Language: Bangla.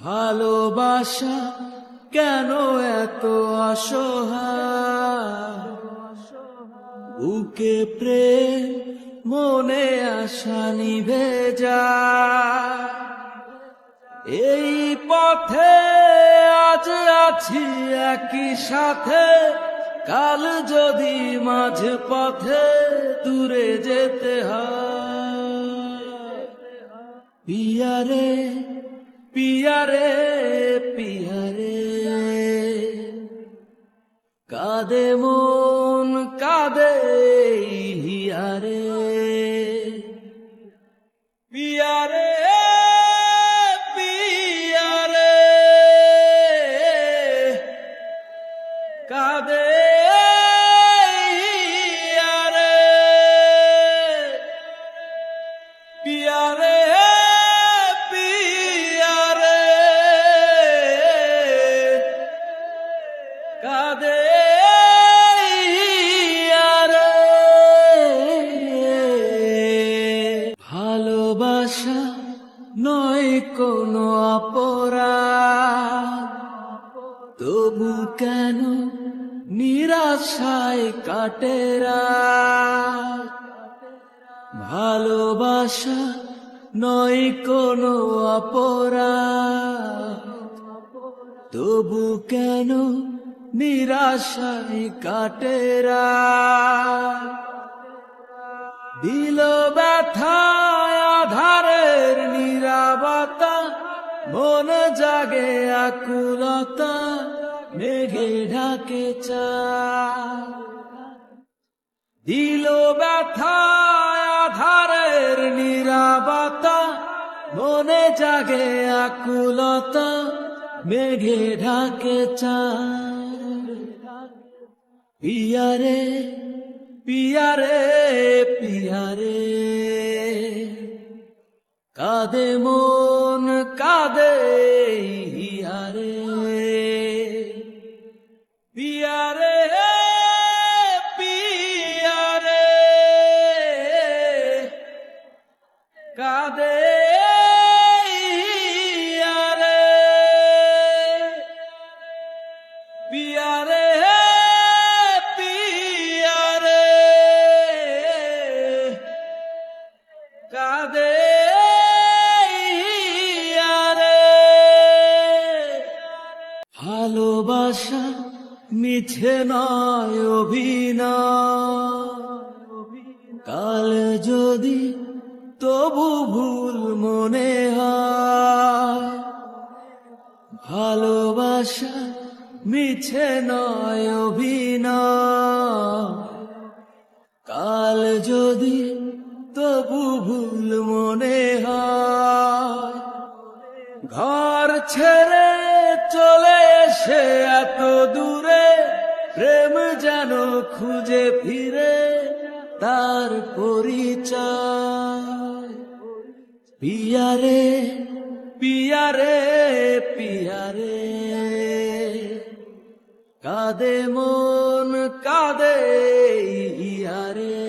ভালোবাসা কেন এত অসহায়, বুকে প্রেম মনে আশা নিভে যায়। এই পথে আজ আছি একই সাথে, কাল যদি মাঝ পথে দূরে যেতে হয়। পিয়ারে পিয়ারে পিয়ারে, কাঁদে মন কাঁদে হিয়ারে। পিয়ারে পিয়ারে, কাঁদে হিয়ারে। পিয়ারে পিয়ারে, কাঁদে হিয়ারে। ভালোবাসা নয় কোনো অপরাধ, তবু কেন নিরাশায় কাটে রাত। ভালোবাসা নয় কোনো অপরাধ, তবু কেন নিরাশায় কাটে রাত। দিল ব্যথায় আধারের নীরবতা, মন জাগে আকুলতা, মেঘে ঢাকে চাঁদ। দিল ব্যথায় আধারের নীরবতা, মনে জাগে আকুলতা, মেঘে ঢাকে চাঁদ। পিয়ারে পিয়ারে পিয়ারে, কাঁদে মন কাঁদে হিয়ারে। পিয়ারে পিয়ারে, কাঁদে হিয়ারে। পিয়ারে পিয়ারে, কাঁদে হিয়ারে। ভালোবাসা মিছে নয় অভিনয়, কাল যদি তবু ভুল মনে হয়। ভালোবাসা মিছে নয় অভিনয়, কাল যদি তবু ভুল মনে হয়। ঘর ছেড়ে চলে এসে এত দূরে, প্রেম যেন খুঁজে ফিরে তার পরিচয়। পিয়ারে পিয়ারে পিয়ারে, কাঁদে মন কাঁদে হিয়ারে।